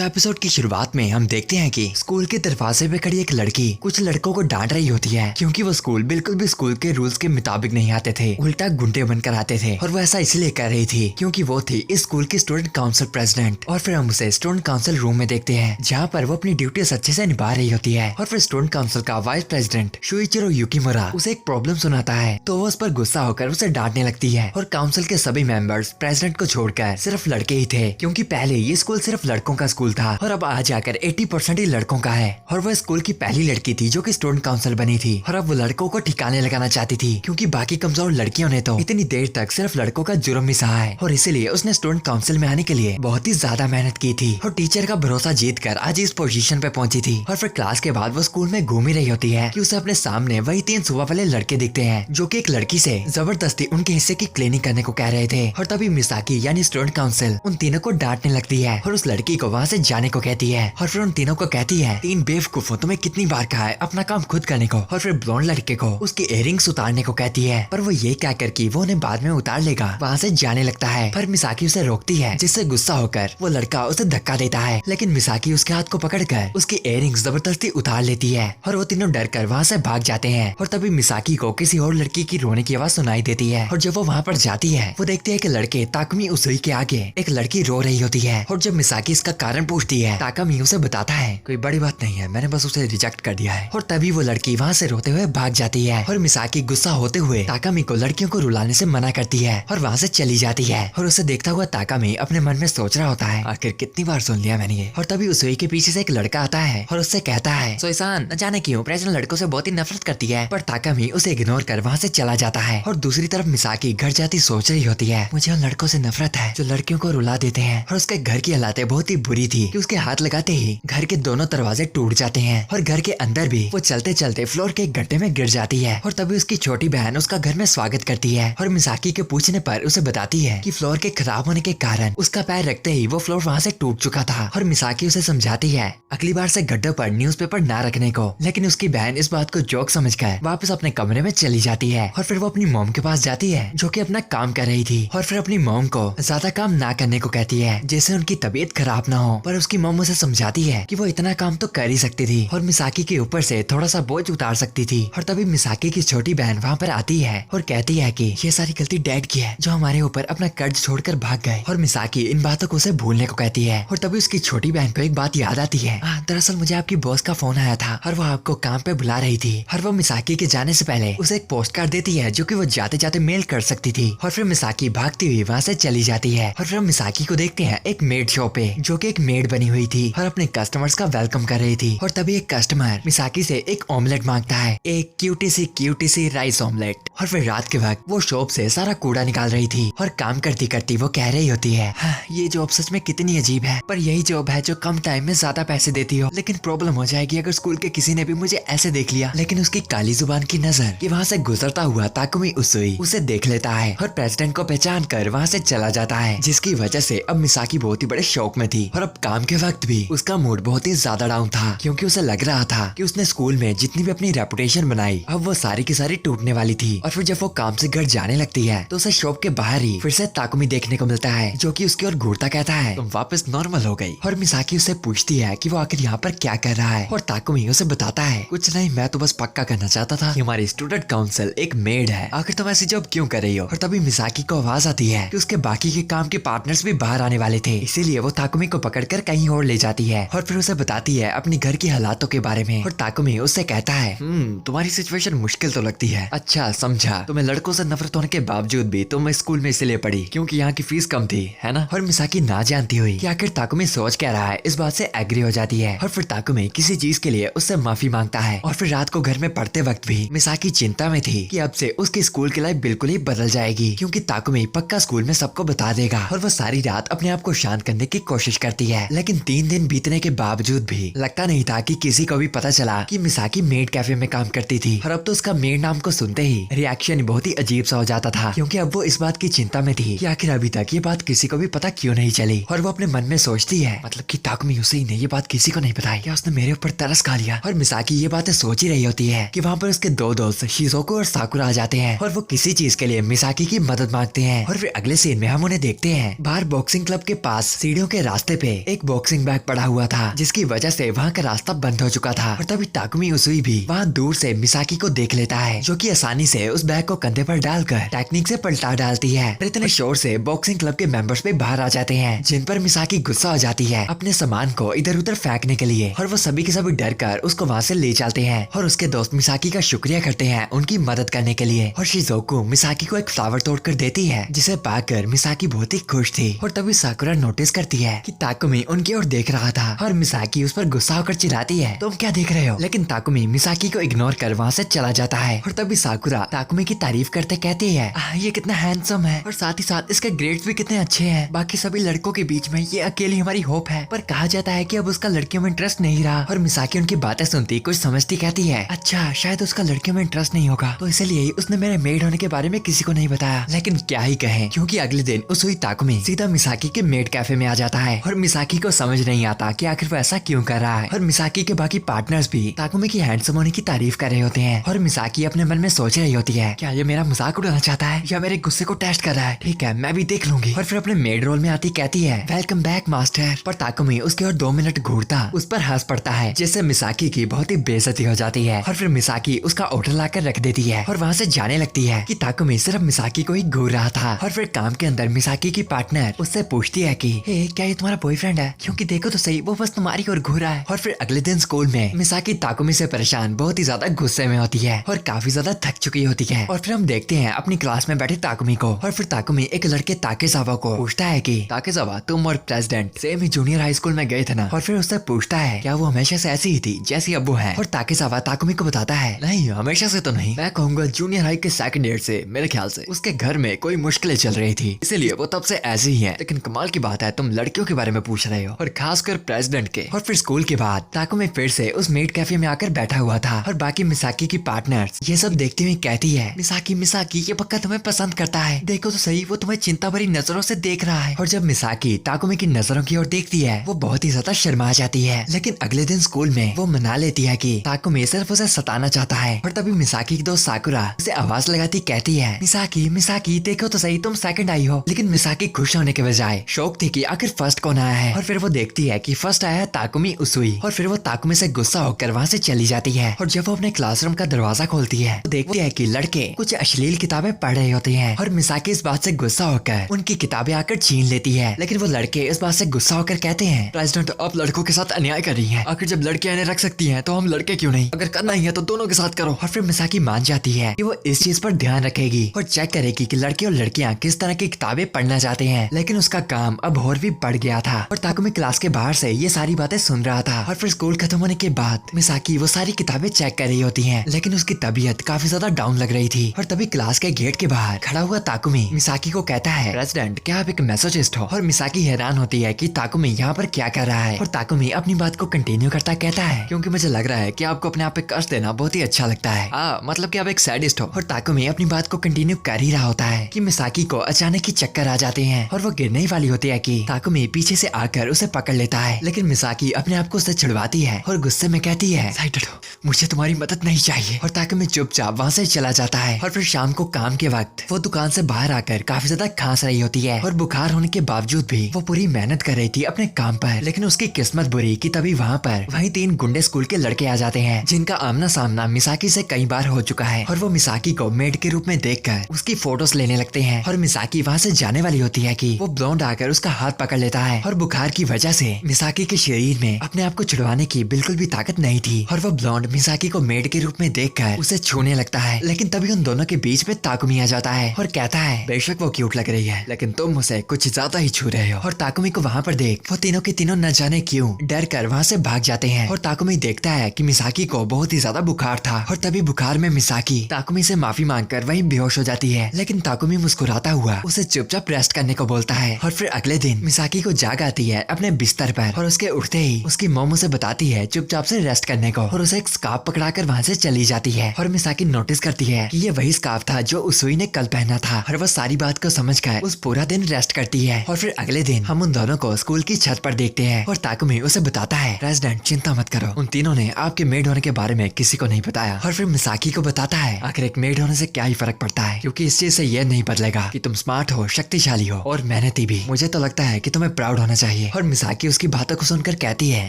तो एपिसोड की शुरुआत में हम देखते हैं कि स्कूल के दरवाजे पे खड़ी एक लड़की कुछ लड़कों को डांट रही होती है क्योंकि वो स्कूल बिल्कुल भी स्कूल के रूल्स के मुताबिक नहीं आते थे, उल्टा गुंडे बनकर आते थे। और वो ऐसा इसलिए कर रही थी क्योंकि वो थी इस स्कूल की स्टूडेंट काउंसिल प्रेसिडेंट। और फिर हम उसे स्टूडेंट काउंसिल रूम में देखते हैं जहाँ पर वो अपनी ड्यूटी अच्छे से निभा रही होती है। और फिर स्टूडेंट काउंसिल का वाइस प्रेसिडेंट शुइचिरो युकिमुरा उसे एक प्रॉब्लम सुनाता है तो वो उस पर गुस्सा होकर उसे डांटने लगती है। और काउंसिल के सभी मेंबर्स प्रेसिडेंट को छोड़कर सिर्फ लड़के ही थे क्योंकि पहले ये स्कूल सिर्फ लड़कों का स्कूल था और अब आज जाकर 80% ही लड़कों का है। और वो स्कूल की पहली लड़की थी जो कि स्टूडेंट काउंसिल बनी थी। और अब वो लड़कों को ठिकाने लगाना चाहती थी क्योंकि बाकी कमजोर लड़कियों ने तो इतनी देर तक सिर्फ लड़कों का जुर्म ही सहा है। और इसीलिए उसने स्टूडेंट काउंसिल में आने के लिए बहुत ही ज्यादा मेहनत की थी और टीचर का भरोसा जीत कर आज इस पोजीशन पे पहुंची थी। और फिर क्लास के बाद वो स्कूल में घूम ही रही होती है कि उसे अपने सामने वही 3 सुबह वाले लड़के दिखते हैं जो कि एक लड़की से जबरदस्ती उनके हिस्से की क्लीनिंग करने को कह रहे थे। और तभी मिसाकी यानी स्टूडेंट काउंसिल उन तीनों को डांटने लगती है और उस लड़की को वहाँ से जाने को कहती है। और फिर उन तीनों को कहती है 3 बेवकूफों तुम्हें कितनी बार कहा है अपना काम खुद करने को। और फिर ब्लॉन्ड लड़के को उसकी इयररिंग्स उतारने को कहती है पर वो ये क्या कर कि वो उन्हें बाद में उतार लेगा वहाँ से जाने लगता है। पर मिसाकी उसे रोकती है जिससे गुस्सा होकर वो लड़का उसे धक्का देता है लेकिन मिसाकी उसके हाथ को पकड़कर उसकी इयररिंग्स जबरदस्ती उतार लेती है और वो तीनों डर कर वहाँ से भाग जाते हैं। और तभी मिसाकी को किसी और लड़की की रोने की आवाज सुनाई देती है और जब वो वहाँ पर जाती है वो देखती है कि लड़के ताकमी उसुई के आगे एक लड़की रो रही होती है। और जब मिसाकी इसका कारण पूछती है ताकमी उसे बताता है कोई बड़ी बात नहीं है, मैंने बस उसे रिजेक्ट कर दिया है। और तभी वो लड़की वहाँ से रोते हुए भाग जाती है और मिसाकी गुस्सा होते हुए ताकामी को लड़कियों को रुलाने से मना करती है और वहाँ से चली जाती है। और उसे देखता हुआ ताकामी अपने मन में सोच रहा होता है आखिर कितनी बार सुन लिया मैंने ये। और तभी उसुई के पीछे से एक लड़का आता है और उससे कहता है सोइसान न जाने क्यों प्रेसिडेंट लड़कों से बहुत ही नफरत करती है। पर ताकामी उसे इग्नोर कर वहाँ से चला जाता है। और दूसरी तरफ मिसाकी घर जाती सोच रही होती है मुझे उन लड़कों से नफरत है जो लड़कियों को रुला देते हैं। और उसके घर की हालातें बहुत ही बुरी थी कि उसके हाथ लगाते ही घर के दोनों दरवाजे टूट जाते हैं और घर के अंदर भी वो चलते चलते फ्लोर के गड्ढे में गिर जाती है। और तभी उसकी छोटी बहन उसका घर में स्वागत करती है और मिसाकी के पूछने पर उसे बताती है कि फ्लोर के खराब होने के कारण उसका पैर रखते ही वो फ्लोर वहाँ से टूट चुका था। और मिसाकी उसे समझाती है अगली बार से गड्ढे पर न्यूज़पेपर ना रखने को। लेकिन उसकी बहन इस बात को जोक समझकर वापस अपने कमरे में चली जाती है। और फिर वो अपनी मॉम के पास जाती है जो कि अपना काम कर रही थी और फिर अपनी मॉम को ज्यादा काम ना करने को कहती है जैसे उनकी तबीयत खराब ना हो। पर उसकी मॉम उसे समझाती है कि वो इतना काम तो कर ही सकती थी और मिसाकी के ऊपर से थोड़ा सा बोझ उतार सकती थी। और तभी मिसाकी की छोटी बहन वहाँ पर आती है और कहती है कि ये सारी गलती डैड की है जो हमारे ऊपर अपना कर्ज छोड़कर भाग गए। और मिसाकी इन बातों को उसे भूलने को कहती है। और तभी उसकी छोटी बहन को एक बात याद आती है दरअसल मुझे आपकी बॉस का फोन आया था और वो आपको काम पे बुला रही थी। और वो मिसाकी के जाने से पहले उसे एक पोस्ट कार्ड देती है जो कि वो जाते जाते मेल कर सकती थी। और फिर मिसाकी भागती हुई वहाँ से चली जाती है। और फिर हम मिसाकी को देखते हैं एक मेड शॉप पे जो कि एक मेड बनी हुई थी और अपने कस्टमर्स का वेलकम कर रही थी। और तभी एक कस्टमर मिसाकी से एक ऑमलेट मांगता है, एक क्यूटी सी राइस ऑमलेट। और फिर रात के वक्त वो शॉप से सारा कूड़ा निकाल रही थी और काम करती करती वो कह रही होती है ये जॉब सच में कितनी अजीब है पर यही जॉब है जो कम टाइम में ज्यादा पैसे देती हो। लेकिन प्रॉब्लम हो जाएगी अगर स्कूल के किसी ने भी मुझे ऐसे देख लिया। लेकिन उसकी काली जुबान की नजर कि वहाँ से गुजरता हुआ ताकुमी उसुई उसे देख लेता है और प्रेसिडेंट को पहचान कर वहाँ से चला जाता है जिसकी वजह से अब मिसाकी बहुत ही बड़े शौक में थी। और अब काम के वक्त भी उसका मूड बहुत ही ज्यादा डाउन था क्योंकि उसे लग रहा था कि उसने स्कूल में जितनी भी अपनी रेपुटेशन बनाई अब वो सारी की सारी टूटने वाली थी। और फिर जब वो काम से घर जाने लगती है तो उसे शॉप के बाहर ही फिर से ताकुमी देखने को मिलता है जो कि उसकी ओर घूरता कहता है तुम वापस नॉर्मल हो गई। और मिसाकी उससे पूछती है कि वो आखिर यहाँ पर क्या कर रहा है और ताकुमी उसे बताता है कुछ नहीं, मैं तो बस पक्का करना चाहता था कि हमारी स्टूडेंट काउंसिल एक मेड है, आखिर तुम ऐसी जॉब क्यों कर रही हो। और तभी मिसाकी को आवाज आती है कि उसके बाकी के काम के पार्टनर्स भी बाहर आने वाले थे इसीलिए वो ताकुमी को पकड़कर कहीं और ले जाती है और फिर उसे बताती है अपनी घर की हालातों के बारे में। और ताकुमी उससे कहता है तुम्हारी सिचुएशन मुश्किल तो लगती है, अच्छा समझा, तुम्हें लड़कों से नफरत होने के बावजूद भी तुम स्कूल में इसलिए पढ़ी क्योंकि यहाँ की फीस कम थी, है ना। और मिसाकी ना जानती हुई कि आखिर ताकुमी सोच क्या रहा है इस बात से एग्री हो जाती है। और फिर ताकुमी किसी चीज के लिए उससे माफी मांगता है। और फिर रात को घर में पढ़ते वक्त भी मिसाकी चिंता में थी कि अब से उसकी स्कूल की लाइफ बिल्कुल ही बदल जाएगी क्योंकि ताकुमी पक्का स्कूल में सबको बता देगा। और वो सारी रात अपने आप को शांत करने की कोशिश करती है लेकिन 3 दिन बीतने के बावजूद भी लगता नहीं था कि किसी को भी पता चला कि मिसाकी मेड कैफे में काम करती थी। और अब तो उसका मेड नाम को सुनते ही रिएक्शन बहुत ही अजीब सा हो जाता था क्योंकि अब वो इस बात की चिंता में थी कि आखिर अभी तक ये बात किसी को भी पता क्यों नहीं चली। और वो अपने मन में सोचती है मतलब कि ताकुमी उसई ने ये बात किसी को नहीं बताई, क्या उसने मेरे ऊपर तरस खा लिया। और मिसाकी ये बातें सोच ही रही होती है कि वहाँ पर उसके 2 दोस्त शिज़ोको और साकुरा आ जाते हैं और वो किसी चीज के लिए मिसाकी की मदद मांगते हैं। और फिर अगले सीन में हम उन्हें देखते हैं बाहर बॉक्सिंग क्लब के पास सीढ़ियों के रास्ते पे एक बॉक्सिंग बैग पड़ा हुआ था, जिसकी वजह से वहाँ का रास्ता बंद हो चुका था। और तभी ताकुमी उसूई भी वहाँ दूर से मिसाकी को देख लेता है, जो कि आसानी से उस बैग को कंधे पर डालकर टेक्निक से पलटा डालती है। और इतने शोर से बॉक्सिंग क्लब के मेंबर्स भी बाहर आ जाते हैं, जिन पर मिसाकी गुस्सा हो जाती है अपने सामान को इधर उधर फेंकने के लिए। और वो सभी के सभी डर कर उसको वहाँ से ले चलते हैं और उसके दोस्त मिसाकी का शुक्रिया करते हैं उनकी मदद करने के लिए। और शिज़ोको मिसाकी को एक फ्लावर तोड़कर देती है, जिसे पाकर मिसाकी बहुत ही खुश थी। और तभी साकुरा नोटिस करती है कि ताकुमी उनकी ओर देख रहा था और मिसाकी उस पर गुस्सा होकर चिल्लाती है, तुम क्या देख रहे हो? लेकिन ताकुमी मिसाकी को इग्नोर कर वहाँ से चला जाता है। और तभी साकुरा ताकुमी की तारीफ करते कहती है, ये कितना हैंडसम है और साथ ही साथ इसके ग्रेड्स भी कितने अच्छे हैं। बाकी सभी लड़कों के बीच में ये अकेली हमारी होप है। पर कहा जाता है कि अब उसका लड़कियों में इंटरेस्ट नहीं रहा। और मिसाकी उनकी बातें सुनती कुछ समझती कहती है, अच्छा शायद उसका लड़कियों में इंटरेस्ट नहीं होगा, तो इसलिए उसने मेरे मेड होने के बारे में किसी को नहीं बताया। लेकिन क्या ही कहें, क्योंकि अगले दिन उसूई ताकुमी सीधा मिसाकी के मेड कैफे में आ जाता है। और मिसाकी को समझ नहीं आता कि आखिर वो ऐसा क्यों कर रहा है। और मिसाकी के बाकी पार्टनर्स भी ताकुमी की हैंडसम होने की तारीफ कर रहे होते हैं। और मिसाकी अपने मन में सोच रही होती है, क्या ये मेरा मजाक उड़ाना चाहता है या मेरे गुस्से को टेस्ट कर रहा है? ठीक है, मैं भी देख लूंगी। और फिर अपने मेड रोल में आती कहती है, वेलकम बैक मास्टर। पर ताकुमी उसके और 2 मिनट घूरता उस पर हंस पड़ता है, जिससे मिसाकी की बहुत ही बेइज्जती हो जाती है। और फिर मिसाकी उसका ऑर्डर लाकर रख देती है और वहाँ से जाने लगती है कि ताकुमी सिर्फ मिसाकी को ही घूर रहा था। और फिर काम के अंदर मिसाकी की पार्टनर उससे पूछती है कि हे, क्या ये तुम्हारा बॉयफ्रेंड है? क्योंकि देखो तो सही, वो बस तुम्हारी ओर घूर रहा है। और फिर अगले दिन स्कूल में मिसाकी ताकुमी से परेशान बहुत ही ज्यादा गुस्से में होती है और काफी ज्यादा थक चुकी होती है। और फिर हम देखते हैं अपनी क्लास में बैठे ताकुमी को। और फिर ताकुमी एक लड़के ताकेजावा को पूछता है कि ताकेजावा, तुम और प्रेसिडेंट सेम ही जूनियर हाई स्कूल में गए थे ना? और फिर उससे पूछता है, क्या वो हमेशा से ऐसी ही थी जैसी अब वो है? और ताकेजावा ताकुमी को बताता है, नहीं हमेशा से तो नहीं, मैं कहूँगा जूनियर हाई के सेकंड ईयर से। मेरे ख्याल से उसके घर में कोई मुश्किलें चल रही थी, इसीलिए वो तब से ऐसी ही है। लेकिन कमाल की बात है, तुम लड़कियों के बारे में पूछ रहे हो और खासकर प्रेसिडेंट के। और फिर स्कूल के बाद ताकुमी फिर से उस मेड कैफे में आकर बैठा हुआ था और बाकी मिसाकी की पार्टनर्स ये सब देखते हुए कहती है, मिसाकी मिसाकी ये पक्का तुम्हें पसंद करता है, देखो तो सही, वो तुम्हें चिंता भरी नजरों से देख रहा है। और जब मिसाकी ताकुमी की नजरों की ओर देखती है, वो बहुत ही ज्यादा शर्मा जाती है। लेकिन अगले दिन स्कूल में वो मना लेती है कि ताकुमी सिर्फ उसे सताना चाहता है। और तभी मिसाकी की दोस्त साकुरा उसे आवाज लगाती कहती है, मिसाकी मिसाकी देखो तो सही, तुम सेकंड आई हो। लेकिन मिसाकी खुश होने के बजाय शौक थी कि आखिर फर्स्ट कौन आया है। और फिर वो देखती है कि फर्स्ट आया है ताकुमी उसूई। और फिर वो ताकुमी से गुस्सा होकर वहाँ से चली जाती है। और जब वो अपने क्लासरूम का दरवाजा खोलती है तो देखती है कि लड़के कुछ अश्लील किताबें पढ़ रहे होते हैं। और मिसाकी इस बात से गुस्सा होकर उनकी किताबें आकर छीन लेती है। लेकिन वो लड़के इस बात से गुस्सा होकर कहते हैं, प्रेसिडेंट आप लड़कों के साथ अन्याय कर रही है, आखिर जब लड़कियां इन्हें रख सकती हैं तो हम लड़के क्यों नहीं? अगर करना ही है तो दोनों के साथ करो। और फिर मिसाकी मान जाती है कि वो इस चीज पर ध्यान रखेगी और चेक करेगी कि लड़के और लड़कियां किस तरह की किताबें पढ़ना चाहते हैं। लेकिन उसका काम अब और भी बढ़ गया था और ताकुमी क्लास के बाहर से ये सारी बातें सुन रहा था। और फिर स्कूल खत्म होने के बाद मिसाकी वो सारी किताबें चेक कर रही होती है, लेकिन उसकी तबीयत काफी ज्यादा डाउन लग रही थी। और तभी क्लास के गेट के बाहर खड़ा हुआ ताकुमी मिसाकी को कहता है, प्रेसिडेंट क्या आप एक मैसेजिस्ट हो? और मिसाकी हैरान होती है कि ताकुमी यहाँ पर क्या कर रहा है। और ताकुमी अपनी बात को कंटिन्यू करता कहता है, क्योंकि मुझे लग रहा है कि आपको अपने आप पे कष्ट देना बहुत ही अच्छा लगता है, मतलब कि आप एक सैडिस्ट हो। और ताकुमी अपनी बात को कंटिन्यू कर ही रहा होता है कि मिसाकी को अचानक ही चक्कर आ जाते हैं और वो गिरने ही वाली होती है कि ताकुमी पीछे से आकर उसे पकड़ लेता है। लेकिन मिसाकी अपने आप को उससे छुड़वाती है और गुस्से में कहती है, साइड हटो, मुझे तुम्हारी मदद नहीं चाहिए। और ताकुमी चुपचाप वहाँ से चला जाता है। और फिर शाम को काम के वक्त वो दुकान से बाहर आकर काफी ज्यादा खांस रही होती है और बुखार होने के बावजूद भी वो पूरी मेहनत कर रही थी अपने काम पर। लेकिन उसकी किस्मत बुरी कि तभी वहाँ पर वही 3 गुंडे स्कूल के लड़के आ जाते हैं, जिनका आमना सामना मिसाकी से कई बार हो चुका है। और वो मिसाकी को मेड के रूप में देखकर उसकी फोटोज लेने लगते हैं। और मिसाकी वहाँ से जाने वाली होती है कि वो ब्लॉन्ड आकर उसका हाथ पकड़ लेता है। और बुखार की वजह से मिसाकी के शरीर में अपने आप को छुड़वाने की बिल्कुल भी ताकत नहीं थी। और वो ब्लॉन्ड मिसाकी को मेड के रूप में देखकर उसे छूने लगता है। लेकिन तभी उन दोनों के बीच में ताकुमी आ जाता है और कहता है, बेशक वो क्यूट लग रही है, लेकिन तुम उसे कुछ ज्यादा ही छू रहे हो। और ताकुमी को वहाँ पर देख वो तीनों के तीनों न जाने क्यों डर कर वहाँ से भाग जाते हैं। और ताकुमी देखता है कि मिसाकी को बहुत ही ज्यादा बुखार था। और तभी बुखार में मिसाकी ताकुमी से माफी मांगकर वहीं बेहोश हो जाती है। लेकिन ताकुमी मुस्कुराता हुआ उसे चुपचाप रेस्ट करने को बोलता है। और फिर अगले दिन मिसाकी को जाग आती है अपने बिस्तर पर और उसके उठते ही उसकी मॉम उसे बताती है चुपचाप से रेस्ट करने को और उसे एक स्कार्फ पकड़ाकर वहाँ से चली जाती है। और मिसाकी नोटिस करती है कि ये वही स्कार्फ था जो उसूई ने कल पहना था। और वो सारी बात को समझकर उस पूरा दिन रेस्ट करती है। और फिर अगले दिन हम उन दोनों को स्कूल की छत पर देखते हैं और ताकुमी उसे बताता है, प्रेसिडेंट चिंता मत करो, उन तीनों ने आपके मेड होने के बारे में किसी को नहीं बताया। और फिर मिसाकी को बताता है, आखिर एक मेड होने से क्या ही फर्क पड़ता है, क्योंकि इस चीज से यह नहीं बदलेगा कि तुम स्मार्ट हो, शक्तिशाली हो और मेहनती भी। मुझे तो लगता है कि तुम्हें प्राउड होना चाहिए। चाहिए। और मिसाकी उसकी बातों को सुनकर कहती है,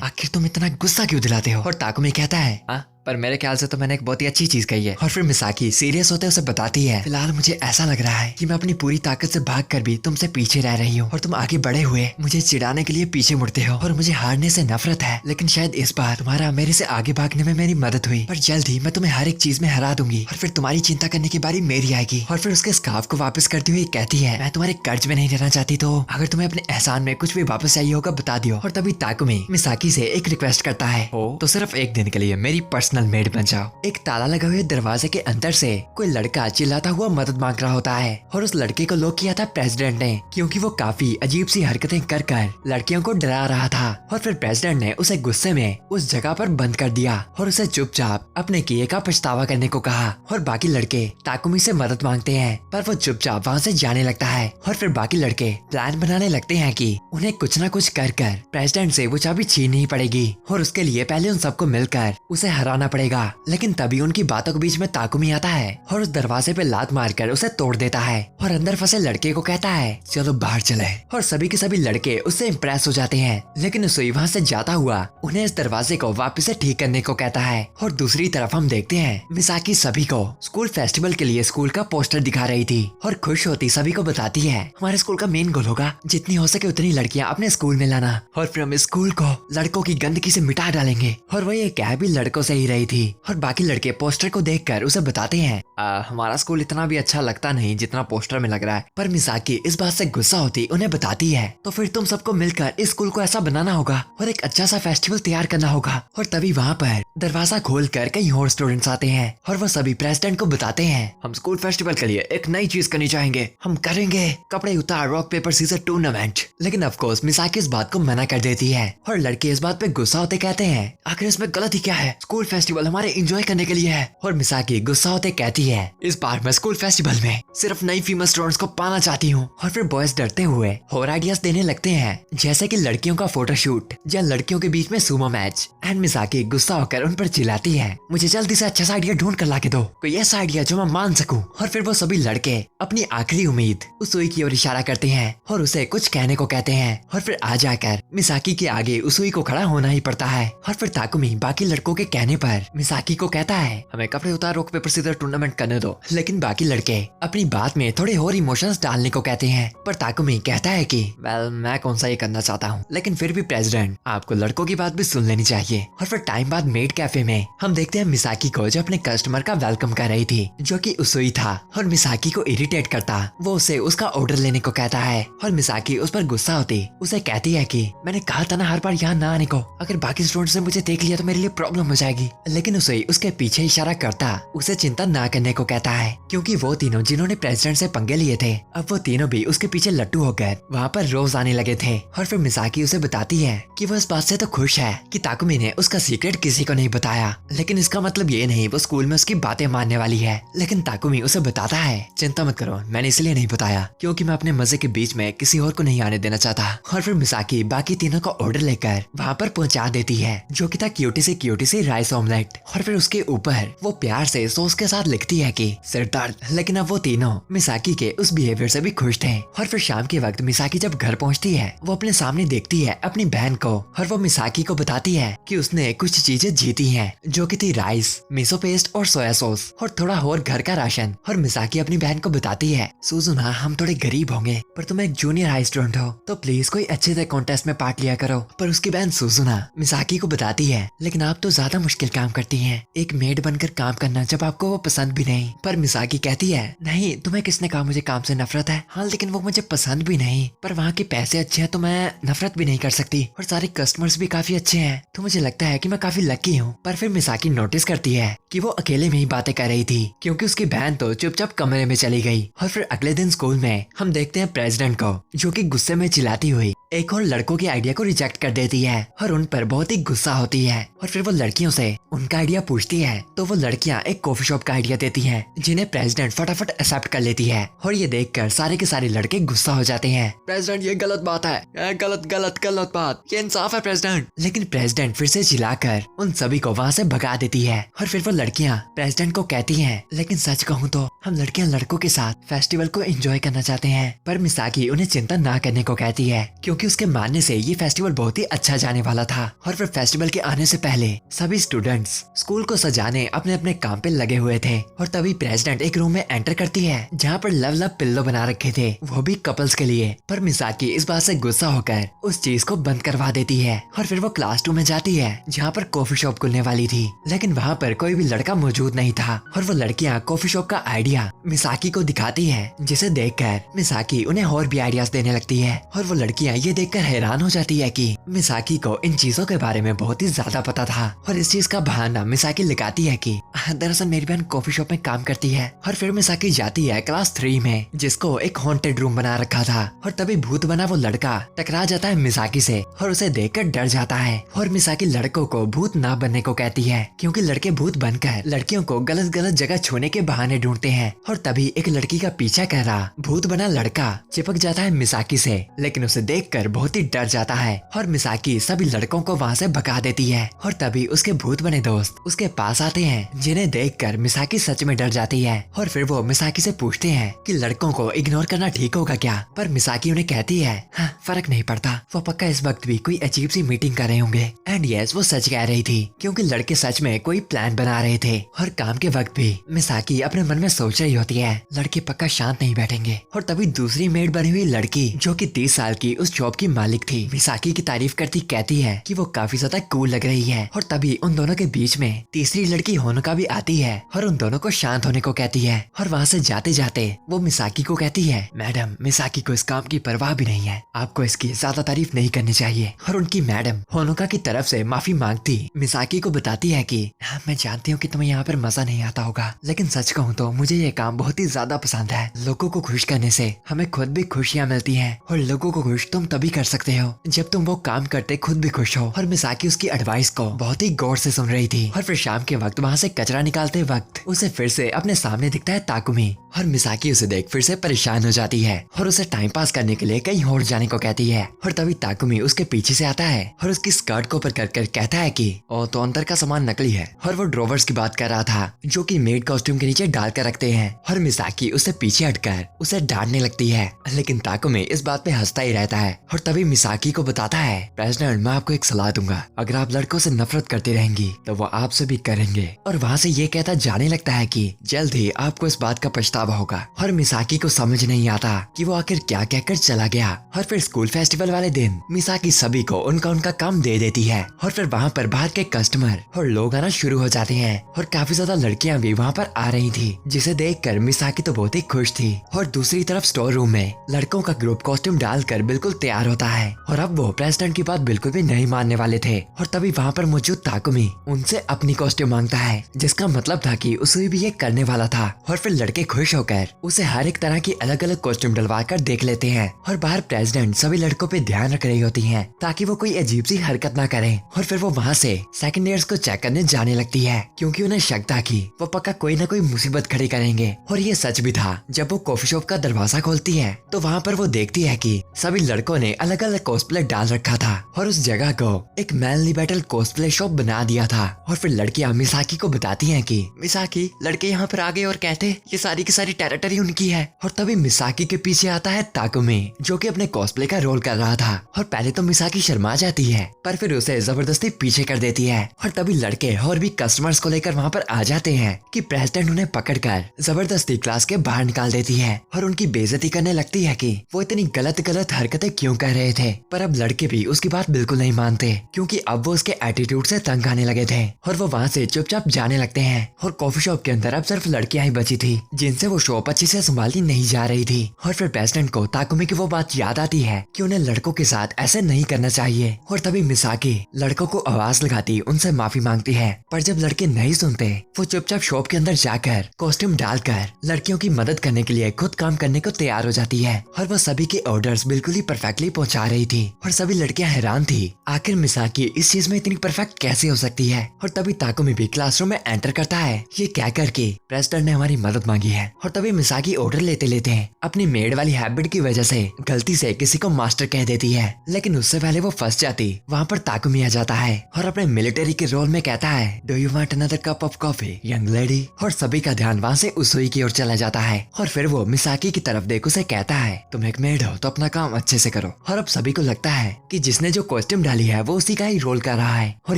आखिर तुम इतना गुस्सा क्यों दिलाते हो? और ताकुमी कहता है, पर मेरे ख्याल से तो मैंने एक बहुत ही अच्छी चीज कही है। और फिर मिसाकी सीरियस होते उसे बताती है, फिलहाल मुझे ऐसा लग रहा है कि मैं अपनी पूरी ताकत से भागकर भी तुमसे पीछे रह रही हूँ और तुम आगे बढ़े हुए मुझे चिढ़ाने के लिए पीछे मुड़ते हो और मुझे हारने से नफरत है। लेकिन शायद इस बार तुम्हारा मेरे से आगे भागने में मेरी मदद हुई, पर जल्द ही मैं तुम्हें हर एक चीज में हरा दूंगी और फिर तुम्हारी चिंता करने की बारी मेरी आएगी। और फिर उसके स्कार्फ को वापस करती हुई कहती है, मैं तुम्हारे कर्ज में नहीं रहना चाहती, तो अगर तुम्हें अपने एहसान में कुछ भी वापस चाहिए होगा बता दियो। और तभी ताकुमी मिसाकी से एक रिक्वेस्ट करता है, तो सिर्फ एक दिन के लिए मेरी पर्सनल मेड बन जाओ। एक ताला लगे हुए दरवाजे के अंदर से कोई लड़का चिल्लाता हुआ मदद मांग रहा होता है और उस लड़के को लॉक किया था प्रेसिडेंट ने, क्योंकि वो काफी अजीब सी हरकतें कर कर लड़कियों को डरा रहा था। और फिर प्रेसिडेंट ने उसे गुस्से में उस जगह पर बंद कर दिया और उसे चुपचाप अपने किए का पछतावा करने को कहा। और बाकी लड़के ताकुमी से मदद मांगते हैं, पर वो चुपचाप वहाँ से जाने लगता है। और फिर बाकी लड़के प्लान बनाने लगते हैं कि उन्हें कुछ न कुछ कर कर प्रेसिडेंट से वो चाबी छीननी पड़ेगी और उसके लिए पहले उन सबको मिलकर उसे हराना पड़ेगा। लेकिन तभी उनकी बातों के बीच में ताकुमी आता है और उस दरवाजे पे लात मारकर उसे तोड़ देता है और अंदर फंसे लड़के को कहता है, चलो बाहर चले। और सभी के सभी लड़के उससे इम्प्रेस हो जाते हैं, लेकिन उसई वहाँ से जाता हुआ उन्हें इस दरवाजे को वापस से ठीक करने को कहता है। और दूसरी तरफ हम देखते हैं मिसाकी सभी को स्कूल फेस्टिवल के लिए स्कूल का पोस्टर दिखा रही थी और खुश होती सभी को बताती है, हमारे स्कूल का मेन गोल होगा जितनी हो सके उतनी लड़कियां अपने स्कूल में लाना और फिर हम स्कूल को लड़कों की गंदगी से मिटा डालेंगे। और वो ये कह भी लड़कों से ही रही थी और बाकी लड़के पोस्टर को देखकर उसे बताते हैं, हमारा स्कूल इतना भी अच्छा लगता नहीं जितना पोस्टर में लग रहा है। पर मिसाकी इस बात से गुस्सा होती उन्हें बताती है, तो फिर तुम सबको मिलकर इस स्कूल को ऐसा बनाना होगा और एक अच्छा सा फेस्टिवल तैयार करना होगा। और तभी वहाँ पर दरवाजा खोलकर कई और स्टूडेंट्स आते हैं और वो सभी प्रेसिडेंट को बताते हैं, हम स्कूल फेस्टिवल के लिए एक नई चीज करनी चाहेंगे, हम करेंगे कपड़े उतार रॉक पेपर सीजर टूर्नामेंट। लेकिन ऑफ कोर्स मिसाकी इस बात को मना कर देती है और लड़के इस बात पे गुस्सा होते कहते हैं, आखिर इसमें गलती क्या है, स्कूल फेस्टिवल हमारे एंजॉय करने के लिए है। और मिसाकी गुस्सा होते कहती है, इस बार मैं स्कूल फेस्टिवल में सिर्फ नई फीमेल स्टूडेंट्स को पाना चाहती हूँ। और फिर बॉयज डरते हुए और आइडियाज देने लगते हैं, जैसे कि लड़कियों का फोटोशूट या लड़कियों के बीच में सुमो मैच। एंड मिसाकी गुस्सा होकर उन पर चिल्लाती है, मुझे जल्दी से अच्छा सा आइडिया ढूंढ कर लाके दो, कोई ऐसा आइडिया जो मैं मान सकूं। और फिर वो सभी लड़के अपनी आखिरी उम्मीद उसुई की ओर इशारा करते हैं और उसे कुछ कहने को कहते हैं। और फिर आ जाकर मिसाकी के आगे उसुई को खड़ा होना ही पड़ता है। और फिर ताकुमी बाकी लड़कों के कहने पर मिसाकी को कहता है, हमें कपड़े उतार रॉक पेपर सीजर टूर्नामेंट करने दो। लेकिन बाकी लड़के अपनी बात में थोड़े और इमोशंस डालने को कहते हैं, पर ताकुमी कहता है कि वेल मैं कौन सा ये करना चाहता हूँ, लेकिन फिर भी प्रेसिडेंट आपको लड़कों की बात भी सुन लेनी चाहिए। और फिर टाइम बाद मेड कैफे में हम देखते हैं मिसाकी को जो अपने कस्टमर का वेलकम कर रही थी, जो कि उसुई था। और मिसाकी को इरिटेट करता वो उसे उसका ऑर्डर लेने को कहता है और मिसाकी उस पर गुस्सा होती उसे कहती है कि मैंने कहा था ना हर बार यहाँ ना आने को, अगर बाकी स्टूडेंट्स ने मुझे देख लिया तो मेरे लिए प्रॉब्लम हो जाएगी। लेकिन उसे उसके पीछे इशारा करता उसे चिंता ना करने को कहता है, क्योंकि वो तीनों जिन्होंने प्रेसिडेंट से पंगे लिए थे अब वो तीनों भी उसके पीछे लट्टू होकर वहाँ पर रोज आने लगे थे। और फिर मिसाकी उसे बताती है कि वो इस बात से तो खुश है कि ताकुमी ने उसका सीक्रेट किसी को नहीं बताया, लेकिन इसका मतलब ये नहीं वो स्कूल में उसकी बातें मानने वाली है। लेकिन ताकुमी उसे बताता है, चिंता मत करो मैंने इसलिए नहीं बताया क्योंकि मैं अपने मजे के बीच में किसी और को नहीं आने देना चाहता। और फिर मिसाकी बाकी तीनों का ऑर्डर लेकर वहाँ पर पहुँचा देती है, जो कि था क्यूटी से राइस ऑमलेट। और फिर उसके ऊपर वो प्यार से सॉस के साथ लिखती है कि सिर दर्द। लेकिन अब वो तीनों मिसाकी के उस बिहेवियर से भी खुश थे। और फिर शाम के वक्त मिसाकी जब घर पहुँचती है वो अपने सामने देखती है अपनी बहन को और वो मिसाकी को बताती है कि उसने कुछ चीजें जीती हैं, जो कि थी राइस, मिसो पेस्ट और सोया सॉस और थोड़ा और घर का राशन। और मिसाकी अपनी बहन को बताती है, सुजुना हम थोड़े गरीब होंगे पर तुम एक जूनियर हाई स्टूडेंट हो तो प्लीज कोई अच्छे से कॉन्टेस्ट में पार्ट लिया करो। पर उसकी बहन सुजुना मिसाकी को बताती है, लेकिन आप तो ज्यादा मुश्किल काम करती हैं, एक मेड बनकर काम करना जब आपको वो पसंद भी नहीं। पर मिसाकी कहती है, नहीं तुम्हें किसने कहा मुझे काम से नफरत है, हाँ लेकिन वो मुझे पसंद भी नहीं, पर वहाँ के पैसे अच्छे हैं तो मैं नफरत भी नहीं कर सकती और सारे कस्टमर्स भी काफी अच्छे हैं तो मुझे लगता है कि मैं काफी लकी हूँ। पर फिर मिसाकी नोटिस करती है कि वो अकेले में ही बातें कर रही थी क्योंकि उसकी बहन तो चुपचाप कमरे में चली गई। और फिर अगले दिन स्कूल में हम देखते हैं प्रेसिडेंट को जो कि गुस्से में चिल्लाती हुई एक और लड़कों के आइडिया को रिजेक्ट कर देती है और उन पर बहुत ही गुस्सा होती है। और फिर वो लड़कियों से उनका आइडिया पूछती है तो वो लड़कियां एक कॉफी शॉप का आइडिया देती हैं, जिन्हें प्रेसिडेंट फटाफट एक्सेप्ट कर लेती है। और ये देखकर सारे के सारे लड़के गुस्सा हो जाते हैं, प्रेसिडेंट ये गलत बात है, ये गलत गलत गलत बात, ये इंसाफ है प्रेसिडेंट। लेकिन प्रेसिडेंट फिर से चिल्लाकर उन सभी को वहाँ से भगा देती है। और फिर वो लड़कियां प्रेसिडेंट को कहती हैं, लेकिन सच कहूँ तो हम लड़कियां लड़कों के साथ फेस्टिवल को एंजॉय करना चाहते हैं। पर मिसाकी उन्हें चिंता ना करने को कहती है क्योंकि क्योंकि उसके मानने से ये फेस्टिवल बहुत ही अच्छा जाने वाला था। और फिर फेस्टिवल के आने से पहले सभी स्टूडेंट्स स्कूल को सजाने अपने अपने काम पे लगे हुए थे। और तभी प्रेसिडेंट एक रूम में एंटर करती है जहाँ पर लव पिल्लो बना रखे थे, वो भी कपल्स के लिए। पर मिसाकी इस बात से गुस्सा होकर उस चीज को बंद करवा देती है और फिर वो क्लास 2 में जाती है जहाँ पर कॉफी शॉप खुलने वाली थी। लेकिन वहाँ पर कोई भी लड़का मौजूद नहीं था और वो लड़कियाँ कॉफी शॉप का आइडिया मिसाकी को दिखाती है, जिसे देखकर मिसाकी उन्हें और भी आइडियाज देने लगती है। और वो लड़कियाँ ये देखकर हैरान हो जाती है कि मिसाकी को इन चीजों के बारे में बहुत ही ज्यादा पता था। और इस चीज का बहाना मिसाकी लगाती है कि दरअसल मेरी बहन कॉफी शॉप में काम करती है। और फिर मिसाकी जाती है क्लास 3 में, जिसको एक हॉन्टेड रूम बना रखा था। और तभी भूत बना वो लड़का टकरा जाता है मिसाकी से और उसे देखकर डर जाता है। और मिसाकी लड़कों को भूत ना बनने को कहती है, क्योंकि लड़के भूत बनकर लड़कियों को गलत गलत जगह छूने के बहाने ढूंढते हैं। और तभी एक लड़की का पीछा कर रहा भूत बना लड़का चिपक जाता है मिसाकी से, लेकिन उसे देखकर बहुत ही डर जाता है। और मिसाकी सभी लड़कों को वहाँ से भगा देती है। और तभी उसके भूत बने दोस्त उसके पास आते हैं, जिन्हें देखकर मिसाकी सच में डर जाती है। और फिर वो मिसाकी से पूछते हैं कि लड़कों को इग्नोर करना ठीक होगा क्या। पर मिसाकी उन्हें कहती है हाँ, फर्क नहीं पड़ता, वो पक्का इस वक्त भी कोई अजीब सी मीटिंग कर रहे होंगे। एंड यस, वो सच कह रही थी, क्योंकि लड़के सच में कोई प्लान बना रहे थे। और काम के वक्त भी मिसाकी अपने मन में सोच रही होती है लड़के पक्का शांत नहीं बैठेंगे। और तभी दूसरी मेड बनी हुई लड़की जो कि 30 साल की उस जॉब की मालिक थी, मिसाकी की तारीफ करती कहती है कि वो काफी ज्यादा कूल लग रही है। और तभी उन दोनों के बीच में तीसरी लड़की होनोका भी आती है और उन दोनों को शांत होने को कहती है। और वहाँ से जाते जाते वो मिसाकी को कहती है मैडम, मिसाकी को इस काम की परवाह भी नहीं है, आपको इसकी ज्यादा तारीफ नहीं करनी चाहिए। और उनकी मैडम होनोका की तरफ से माफी मांगती मिसाकी को बताती है कि हाँ, मैं जानती हूँ कि तुम्हें यहाँ पर मजा नहीं आता होगा, लेकिन सच कहूँ तो मुझे ये काम बहुत ही ज्यादा पसंद है। लोगों को खुश करने से हमें खुद भी खुशियाँ मिलती हैं और लोगों को खुश तुम तभी कर सकते हो जब तुम वो काम करते खुद भी खुश हो। और मिसाकी उसकी एडवाइस को बहुत ही गौर से सुन रही थी। और फिर शाम के वक्त वहाँ से कचरा निकालते वक्त उसे फिर से अपने सामने दिखता है ताकुमी। और मिसाकी उसे देख फिर से परेशान हो जाती है और उसे टाइम पास करने के लिए कहीं और जाने को कहती है। और तभी ताकुमी उसके पीछे से आता है और उसकी स्कर्ट को ऊपर कर कहता है कि ओ, तो अंदर का सामान नकली है। और वो ड्रॉवर्स की बात कर रहा था जो कि मेड कॉस्ट्यूम के नीचे डाल कर रखते हैं। और मिसाकी उससे पीछे हटकर उसे डांटने लगती है, लेकिन ताकुमी इस बात पे हंसता ही रहता है। और तभी मिसाकी को बताता है प्रेसिडेंट, मैं आपको एक सलाह दूंगा, अगर आप लड़कों से नफरत करती रहेंगी तो वो आपसे भी करेंगे। और वहाँ से ये कहता जाने लगता है कि जल्द ही आपको इस बात का पछतावा होगा। और मिसाकी को समझ नहीं आता कि वो आखिर क्या कहकर चला गया। और फिर स्कूल फेस्टिवल वाले दिन मिसाकी सभी को उनका काम दे देती है। और फिर वहाँ पर बाहर के कस्टमर और लोग आना शुरू हो जाते हैं और काफी ज्यादा लड़कियां भी वहाँ पर आ रही थी, जिसे देखकर मिसाकी तो बहुत ही खुश थी। और दूसरी तरफ स्टोर रूम में लड़कों का ग्रुप कॉस्ट्यूम डालकर बिल्कुल तैयार होता है और अब वो प्रेसिडेंट की बात बिल्कुल भी नहीं मानने वाले थे। और तभी वहाँ पर मौजूद ताकुमी उनसे अपनी कॉस्ट्यूम मांगता है, जिसका मतलब था कि उसे भी ये करने वाला था। और फिर लड़के खुश होकर उसे हर एक तरह की अलग अलग कॉस्ट्यूम डलवा कर देख लेते हैं। और बाहर प्रेसिडेंट सभी लड़कों पे ध्यान रख रही होती है ताकि वो कोई अजीब सी हरकत ना करें। और फिर वो वहाँ से सेकंड ईयर्स को चेक करने जाने लगती है, क्योंकि उन्हें शक था कि वो पक्का कोई ना कोई मुसीबत खड़ी करेंगे। और ये सच भी था। जब वो कॉफी शॉप का दरवाजा खोलती है तो वहाँ पर वो देखती है कि सभी लड़कों ने अलग अलग कॉस्प्ले डाल रखा था और उस जगह को एक मैनली बैटल कॉस्प्ले शॉप बना दिया था। और फिर लड़कियां मिसाकी को बताती हैं कि मिसाकी, लड़के यहाँ पर आ गए और कहते ये सारी की सारी टेरिटरी उनकी है। और तभी मिसाकी के पीछे आता है ताकुमी, जो कि अपने कॉस्प्ले का रोल कर रहा था। और पहले तो मिसाकी शर्मा जाती है, पर फिर उसे जबरदस्ती पीछे कर देती है। और तभी लड़के और भी कस्टमर्स को लेकर वहाँ पर आ जाते हैं कि प्रेसिडेंट उन्हें पकड़कर जबरदस्ती क्लास के बाहर निकाल देती है और उनकी बेइज्जती करने लगती है कि वो इतनी गलत गलत हरकतें क्यों कर रहे थे। पर अब लड़के भी उसकी बात बिल्कुल नहीं मानते, क्योंकि अब वो उसके एटीट्यूड से तंग आने लगे थे। और वो वहाँ से चुपचाप जाने लगते हैं। और कॉफी शॉप के अंदर अब सिर्फ लड़कियां ही बची थी, जिनसे वो शॉप अच्छे से संभाली नहीं जा रही थी। और फिर प्रेसिडेंट को ताकुमी की वो बात याद आती है कि उन्हें लड़कों के साथ ऐसे नहीं करना चाहिए। और तभी मिसाकी लड़कों को आवाज लगाती उनसे माफी मांगती है, पर जब लड़के नहीं सुनते वो चुपचाप शॉप के अंदर जाकर कॉस्ट्यूम डालकर लड़कियों की मदद करने के लिए खुद काम करने को तैयार हो जाती है। और वो सभी के ऑर्डर्स बिल्कुल ही परफेक्टली पहुंचा रही थी और सभी लड़कियां हैरान थी, आखिर मिसाकी इस चीज में इतनी परफेक्ट कैसे हो सकती है। और तभी ताकुमी भी क्लासरूम में एंटर करता है, ये क्या करके प्रेसिडेंट ने हमारी मदद मांगी है। और तभी मिसाकी ऑर्डर लेते लेते अपनी मेड वाली हैबिट की वजह से गलती से किसी को मास्टर कह देती है, लेकिन उससे पहले वो फंस जाती। वहाँ पर ताकुमी आ जाता है और अपने मिलिट्री के रोल में कहता है, do you want another cup of coffee young lady. और सभी का ध्यान वहाँ से उसुई की ओर चला जाता है। और फिर वो मिसाकी की तरफ देख उसे कहता है, तुम एक मेड हो तो अपना काम अच्छे से करो, हो। और अब सभी को लगता है कि जिसने जो कॉस्ट्यूम डाली है वो उसी का ही रोल कर रहा है। और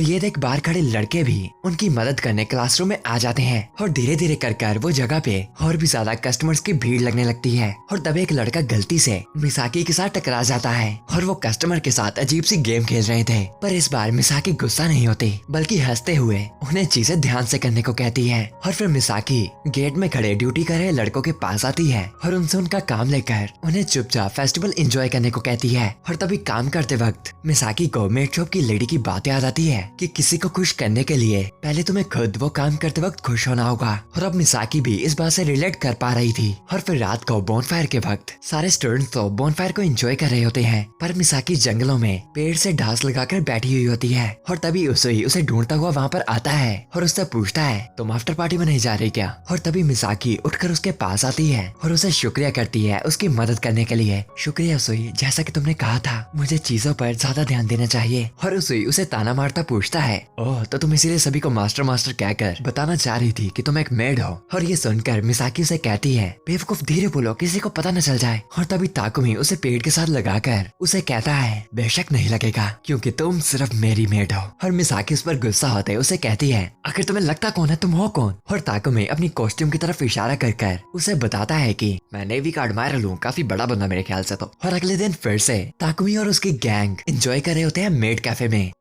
ये देख बाहर खड़े लड़के भी उनकी मदद करने क्लासरूम में आ जाते हैं और धीरे धीरे कर वो जगह पे और भी ज्यादा कस्टमर्स की भीड़ लगने लगती है। और तब एक लड़का गलती से मिसाकी के साथ टकरा जाता है और वो कस्टमर के साथ अजीब सी गेम खेल रहे थे। पर इस बार मिसाकी गुस्सा नहीं होती बल्कि हंसते हुए उन्हें चीजें ध्यान से करने को कहती है। और फिर मिसाकी गेट में खड़े ड्यूटी कर रहे लड़कों के पास आती है और उनसे उनका काम लेकर उन्हें चुपचाप फेस्टिवल एंजॉय करने को कहती है। और तभी काम करते वक्त मिसाकी को मेड शॉप की लेडी की बात याद आती है कि किसी को खुश करने के लिए पहले तुम्हें खुद वो काम करते वक्त खुश होना होगा। और अब मिसाकी भी इस बात से रिलेट कर पा रही थी। और फिर रात को बोनफायर के वक्त सारे स्टूडेंट्स तो बोनफायर को एंजॉय कर रहे होते हैं, पर मिसाकी जंगलों में पेड़ से ढास लगाकर बैठी हुई होती है। और तभी उसे ढूंढता हुआ वहाँ पर आता है और उससे पूछता है तुम आफ्टर पार्टी में नहीं जा रही क्या। और तभी मिसाकी उठकर उसके पास आती है और उसे शुक्रिया करती है उसकी मदद करने के लिए। शुक्रिया उसुई, जैसा कि तुमने कहा था मुझे चीजों पर ज्यादा ध्यान देना चाहिए। और उसुई उसे ताना मारता पूछता है ओह तो तुम इसीलिए सभी को मास्टर मास्टर कहकर बताना चाह रही थी कि तुम एक मेड हो। और ये सुनकर मिसाकी उसे कहती है बेवकूफ धीरे बोलो किसी को पता न चल जाए। और तभी ताकुमी उसे पेड़ के साथ लगाकर उसे कहता है बेशक नहीं लगेगा क्योंकि तुम सिर्फ मेरी मेड हो। और मिसाकी उस पर गुस्सा होते उसे कहती है आखिर तुम्हें लगता कौन है, तुम हो कौन। और ताकुमी अपनी कॉस्ट्यूम की तरफ इशारा कर उसे बताता है कि मैं नेवी का एडमायरर हूँ, काफी बड़ा बंदा मेरे ख्याल से तो। और अगले दिन फिर से ताकुमी और उसकी गैंग एंजॉय कर रहे होते हैं मेड कैफे में।